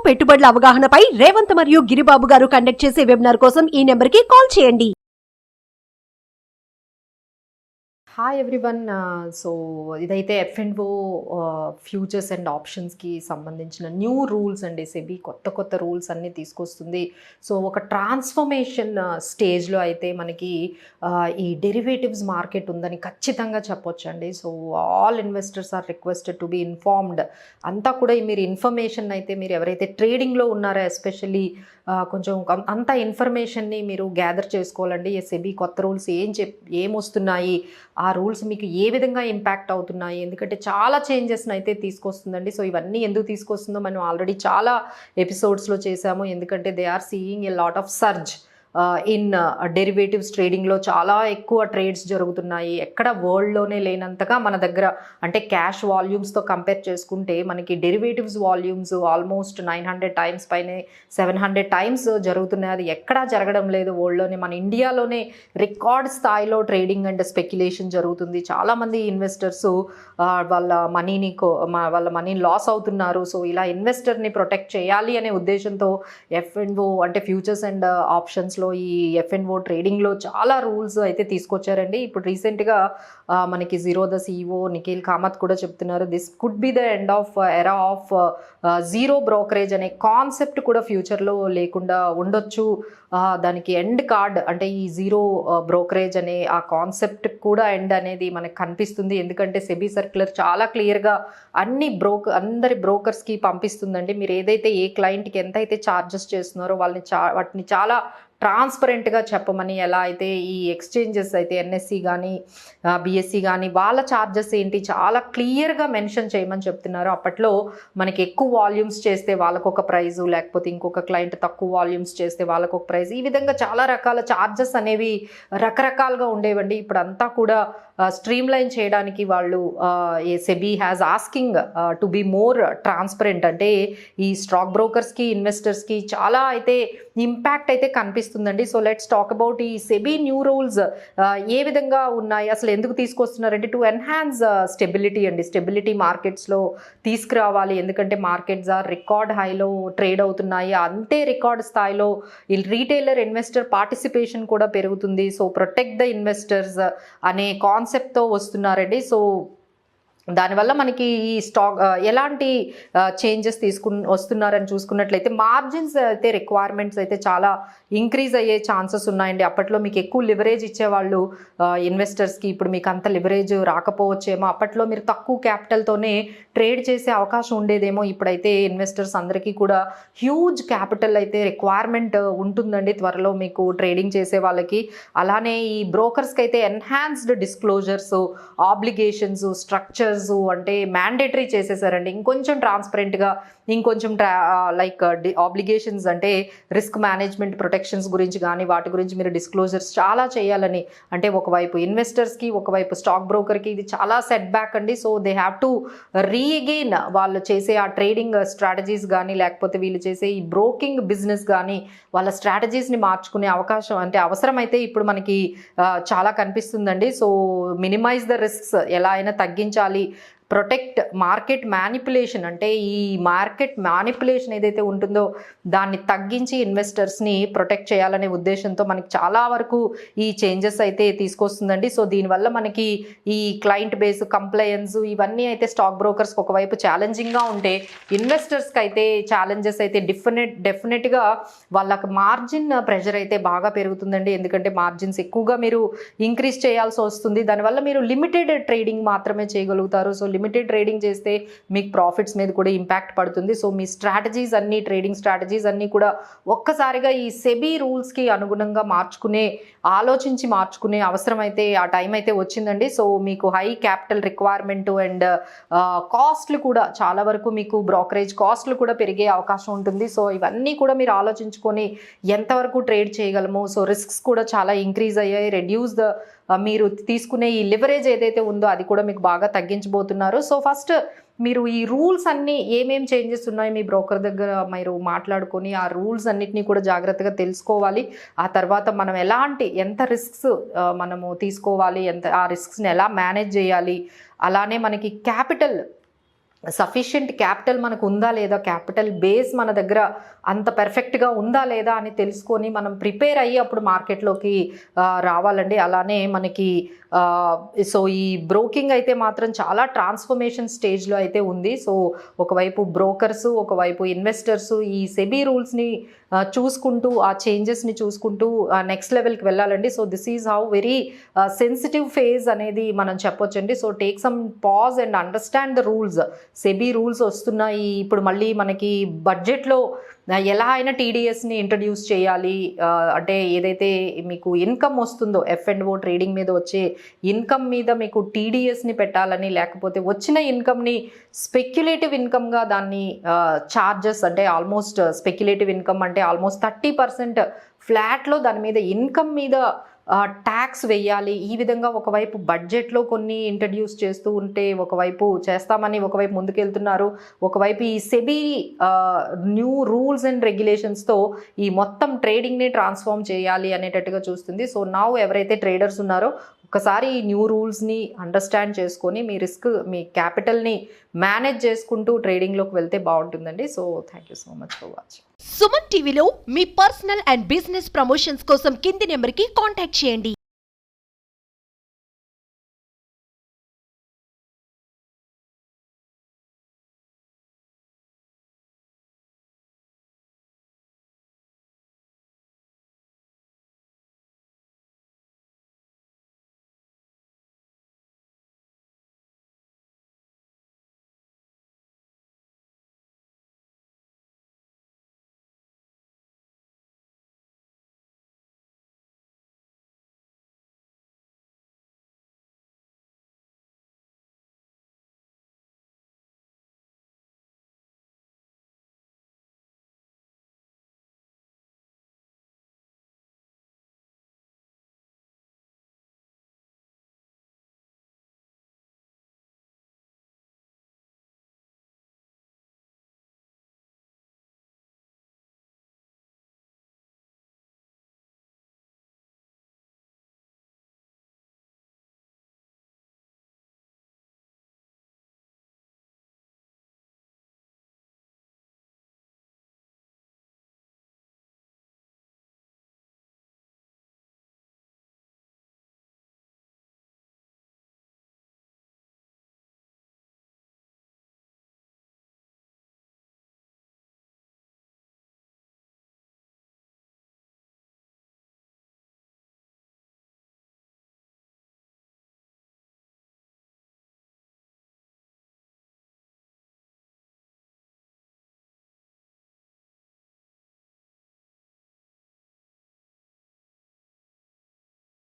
పెట్టుబడుల అవగాహనపై రేవంత్ మరియు గిరిబాబు గారు కండక్ట్ చేసే వెబినార్ కోసం ఈ నెంబర్కి కాల్ చేయండి. Hi everyone. సో ఇదైతే F&O ఫ్యూచర్స్ అండ్ ఆప్షన్స్కి సంబంధించిన న్యూ రూల్స్ అండి. సెబీ కొత్త రూల్స్ అన్నీ తీసుకొస్తుంది. సో ఒక ట్రాన్స్ఫర్మేషన్ స్టేజ్లో అయితే మనకి ఈ డెరివేటివ్స్ మార్కెట్ ఉందని ఖచ్చితంగా చెప్పొచ్చండి. So all investors are requested to be informed. అంతా కూడా మీరు ఇన్ఫర్మేషన్ అయితే మీరు ఎవరైతే ట్రేడింగ్లో ఉన్నారో ఎస్పెషల్లీ కొంచెం అంత ఇన్ఫర్మేషన్ని మీరు గ్యాదర్ చేసుకోవాలండి. సెబీ కొత్త రూల్స్ ఏమొస్తున్నాయి, ఆ రూల్స్ మీకు ఏ విధంగా ఇంపాక్ట్ అవుతున్నాయి, ఎందుకంటే చాలా చేంజెస్ని అయితే తీసుకొస్తుందండి. సో ఇవన్నీ ఎందుకు తీసుకొస్తుందో మనం ఆల్రెడీ చాలా ఎపిసోడ్స్లో చేసాము. ఎందుకంటే they are seeing a lot of surge in derivatives ట్రేడింగ్లో చాలా ఎక్కువ ట్రేడ్స్ జరుగుతున్నాయి. ఎక్కడ వరల్డ్లోనే లేనంతగా మన దగ్గర అంటే క్యాష్ వాల్యూమ్స్తో కంపేర్ చేసుకుంటే మనకి డెరివేటివ్స్ వాల్యూమ్స్ ఆల్మోస్ట్ 900 టైమ్స్ పైనే 700 టైమ్స్ జరుగుతున్నాయి. అది ఎక్కడా జరగడం లేదు వరల్డ్లోనే. మన ఇండియాలోనే రికార్డ్ స్థాయిలో ట్రేడింగ్ అండ్ స్పెక్యులేషన్ జరుగుతుంది. చాలామంది ఇన్వెస్టర్స్ వాళ్ళ మనీని లాస్ అవుతున్నారు. సో ఇలా ఇన్వెస్టర్ని ప్రొటెక్ట్ చేయాలి అనే ఉద్దేశంతో F&O అంటే ఫ్యూచర్స్ అండ్ ఆప్షన్స్లో ఈ F&O ట్రేడింగ్లో చాలా రూల్స్ అయితే తీసుకొచ్చారండి. ఇప్పుడు రీసెంట్గా మనకి జీరోదా CEO నిఖిల్ కామత్ కూడా చెప్తున్నారు, this could be the end of era of zero brokerage అనే కాన్సెప్ట్ కూడా ఫ్యూచర్లో లేకుండా ఉండొచ్చు. దానికి ఎండ్ కార్డ్ అంటే ఈ జీరో బ్రోకరేజ్ అనే ఆ కాన్సెప్ట్ కూడా ఎండ్ అనేది మనకు కనిపిస్తుంది. ఎందుకంటే సెబీ సర్క్యులర్ చాలా క్లియర్గా అందరి బ్రోకర్స్కి పంపిస్తుందండి. మీరు ఏదైతే ఏ క్లయింట్కి ఎంత అయితే ఛార్జెస్ చేస్తున్నారో వాటిని చాలా ట్రాన్స్పరెంట్గా చెప్పమని, ఎలా అయితే ఈ ఎక్స్చేంజెస్ అయితే NSE కానీ BSE కానీ వాళ్ళ ఛార్జెస్ ఏంటి చాలా క్లియర్గా మెన్షన్ చేయమని చెప్తున్నారు. అప్పట్లో మనకి ఎక్కువ వాల్యూమ్స్ చేస్తే వాళ్ళకొక ప్రైజు, లేకపోతే ఇంకొక క్లయింట్ తక్కువ వాల్యూమ్స్ చేస్తే వాళ్ళకొక ప్రైజ్, ఈ విధంగా చాలా రకాల ఛార్జెస్ అనేవి రకరకాలుగా ఉండేవండి. ఇప్పుడు అంతా కూడా స్ట్రీమ్ లైన్ చేయడానికి వాళ్ళు SEBI has asking to be more transparent. అంటే ఈ స్టాక్ బ్రోకర్స్కి ఇన్వెస్టర్స్కి చాలా అయితే ఇంపాక్ట్ అయితే కనిపిస్తుందండి. సో లెట్స్ టాక్ అబౌట్ ఈ సెబీ న్యూ రూల్స్ ఏ విధంగా ఉన్నాయి, అసలు ఎందుకు తీసుకొస్తున్నారంటే టు ఎన్హాన్స్ స్టెబిలిటీ అండి. స్టెబిలిటీ మార్కెట్స్లో తీసుకురావాలి. ఎందుకంటే మార్కెట్స్ ఆర్ రికార్డ్ హైలో ట్రేడ్ అవుతున్నాయి. అంతే రికార్డ్ స్థాయిలో ఈ రీటైలర్ ఇన్వెస్టర్ పార్టిసిపేషన్ కూడా పెరుగుతుంది. సో ప్రొటెక్ట్ ద ఇన్వెస్టర్స్ అనే కాన్సెప్ట్తో వస్తున్నారండి. సో దానివల్ల మనకి ఈ స్టాక్ ఎలాంటి చేంజెస్ వస్తున్నారని చూసుకున్నట్లయితే మార్జిన్స్ అయితే రిక్వైర్మెంట్స్ అయితే చాలా ఇంక్రీజ్ అయ్యే ఛాన్సెస్ ఉన్నాయండి. అప్పట్లో మీకు ఎక్కువ లివరేజ్ ఇచ్చేవాళ్ళు ఇన్వెస్టర్స్కి, ఇప్పుడు మీకు అంత లివరేజ్ రాకపోవచ్చేమో. అప్పట్లో మీరు తక్కువ క్యాపిటల్తోనే ట్రేడ్ చేసే అవకాశం ఉండేదేమో. ఇప్పుడైతే ఇన్వెస్టర్స్ అందరికీ కూడా హ్యూజ్ క్యాపిటల్ అయితే రిక్వైర్మెంట్ ఉంటుందండి త్వరలో మీకు ట్రేడింగ్ చేసే వాళ్ళకి. అలానే ఈ బ్రోకర్స్కి అయితే ఎన్హాన్స్డ్ డిస్క్లోజర్స్, ఆబ్లిగేషన్స్, స్ట్రక్చర్స్ అంటే మ్యాండేటరీ చేసేసారండి. ఇంకొంచెం ట్రాన్స్పరెంట్గా, ఇంకొంచెం ఆబ్లిగేషన్స్ అంటే రిస్క్ మేనేజ్మెంట్ ప్రొటెక్షన్స్ గురించి కానీ వాటి గురించి మీరు డిస్క్లోజర్స్ చాలా చేయాలని. అంటే ఒకవైపు ఇన్వెస్టర్స్కి, ఒకవైపు స్టాక్ బ్రోకర్కి ఇది చాలా సెట్ బ్యాక్ అండి. సో దే హ్యావ్ టు రీఅగైన్ వాళ్ళు చేసే ఆ ట్రేడింగ్ స్ట్రాటజీస్ కానీ, లేకపోతే వీళ్ళు చేసే ఈ బ్రోకింగ్ బిజినెస్ కానీ వాళ్ళ స్ట్రాటజీస్ని మార్చుకునే అవసరం అయితే ఇప్పుడు మనకి చాలా కనిపిస్తుందండి. సో మినిమైజ్ ద రిస్క్స్ ఎలా అయినా తగ్గించాలి, ప్రొటెక్ట్ మార్కెట్ మ్యానిపులేషన్ అంటే ఈ మార్కెట్ మ్యానిపులేషన్ ఏదైతే ఉంటుందో దాన్ని తగ్గించి ఇన్వెస్టర్స్ని ప్రొటెక్ట్ చేయాలనే ఉద్దేశంతో మనకి చాలా వరకు ఈ చేంజెస్ అయితే తీసుకొస్తుందండి. సో దీనివల్ల మనకి ఈ క్లయింట్ బేస్, కంప్లయన్స్ ఇవన్నీ అయితే స్టాక్ బ్రోకర్స్కి ఒకవైపు ఛాలెంజింగ్గా ఉంటే, ఇన్వెస్టర్స్కి అయితే ఛాలెంజెస్ అయితే డెఫినెట్గా వాళ్ళకి మార్జిన్ ప్రెషర్ అయితే బాగా పెరుగుతుందండి. ఎందుకంటే మార్జిన్స్ ఎక్కువగా మీరు ఇంక్రీజ్ చేయాల్సి వస్తుంది. దానివల్ల మీరు లిమిటెడ్ ట్రేడింగ్ మాత్రమే చేయగలుగుతారు. సో లిమిటెడ్ ట్రేడింగ్ చేస్తే మీకు ప్రాఫిట్స్ మీద కూడా ఇంపాక్ట్ పడుతుంది. సో మీ ట్రేడింగ్ స్ట్రాటజీస్ అన్నీ కూడా ఒక్కసారిగా ఈ సెబీ రూల్స్కి అనుగుణంగా ఆలోచించి మార్చుకునే అవసరం అయితే ఆ టైం అయితే వచ్చిందండి. సో మీకు హై క్యాపిటల్ రిక్వైర్మెంట్ అండ్ కాస్ట్లు కూడా చాలా వరకు మీకు బ్రోకరేజ్ కాస్ట్లు కూడా పెరిగే అవకాశం ఉంటుంది. సో ఇవన్నీ కూడా మీరు ఆలోచించుకొని ఎంతవరకు ట్రేడ్ చేయగలము. సో రిస్క్స్ కూడా చాలా ఇంక్రీజ్ అయ్యాయి. రెడ్యూస్ ద మీరు తీసుకునే ఈ లివరేజ్ ఏదైతే ఉందో అది కూడా మీకు బాగా తగ్గించబోతున్నారు. సో ఫస్ట్ మీరు ఈ రూల్స్ అన్నీ ఏమేం చేంజెస్ ఉన్నాయి మీ బ్రోకర్ దగ్గర మీరు మాట్లాడుకొని ఆ రూల్స్ అన్నిటినీ కూడా జాగ్రత్తగా తెలుసుకోవాలి. ఆ తర్వాత మనం ఎంత రిస్క్స్ మనము తీసుకోవాలి, ఆ రిస్క్స్ని ఎలా మేనేజ్ చేయాలి, అలానే మనకి క్యాపిటల్ సఫిషియెంట్ క్యాపిటల్ మనకు ఉందా లేదా, క్యాపిటల్ బేస్ మన దగ్గర అంత పర్ఫెక్ట్గా ఉందా లేదా అని తెలుసుకొని మనం ప్రిపేర్ అయ్యి అప్పుడు మార్కెట్లోకి రావాలండి. అలానే మనకి సో ఈ బ్రోకింగ్ అయితే మాత్రం చాలా ట్రాన్స్ఫర్మేషన్ స్టేజ్లో అయితే ఉంది. సో ఒకవైపు బ్రోకర్స్, ఒకవైపు ఇన్వెస్టర్స్ ఈ సెబీ రూల్స్ని చూసుకుంటూ ఆ చేంజెస్ని చూసుకుంటూ నెక్స్ట్ లెవెల్కి వెళ్ళాలండి. So this is how very sensitive phase అనేది మనం చెప్పొచ్చండి. So take some pause and understand the rules. SEBI rules వస్తున్నాయి ఇప్పుడు, మళ్ళీ మనకి బడ్జెట్లో ఎలా అయినా టీడీఎస్ని ఇంట్రడ్యూస్ చేయాలి. అంటే ఏదైతే మీకు ఇన్కమ్ వస్తుందో F&O ట్రేడింగ్ మీద వచ్చే ఇన్కమ్ మీద మీకు టీడీఎస్ని పెట్టాలని, లేకపోతే వచ్చిన ఇన్కమ్ని స్పెక్యులేటివ్ ఇన్కమ్గా దాన్ని చార్జెస్ అంటే ఆల్మోస్ట్ స్పెక్యులేటివ్ ఇన్కమ్ అంటే ఆల్మోస్ట్ 30% ఫ్లాట్లో దాని మీద ఇన్కమ్ మీద ట్యాక్స్ వెయ్యాలి. ఈ విధంగా ఒకవైపు బడ్జెట్లో కొన్ని ఇంట్రడ్యూస్ చేస్తూ ఉంటే, ఒకవైపు చేస్తామని ఒకవైపు ముందుకెళ్తున్నారు, ఒకవైపు ఈ సెబీ న్యూ రూల్స్ అండ్ రెగ్యులేషన్స్తో ఈ మొత్తం ట్రేడింగ్ని ట్రాన్స్ఫార్మ్ చేయాలి అనేటట్టుగా చూస్తుంది. సో నౌ ఎవరైతే ట్రేడర్స్ ఉన్నారో ఒకసారి ఈ న్యూ రూల్స్ని అండర్స్టాండ్ చేసుకొని మీ రిస్క్, మీ క్యాపిటల్ని మేనేజ్ చేసుకుంటూ ట్రేడింగ్లోకి వెళ్తే బాగుంటుందండి. So thank you so much for watching. Suman టీవీలో మీ పర్సనల్ అండ్ బిజినెస్ ప్రమోషన్స్ కోసం కింది నెంబర్కి కాంటాక్ట్ చేయండి.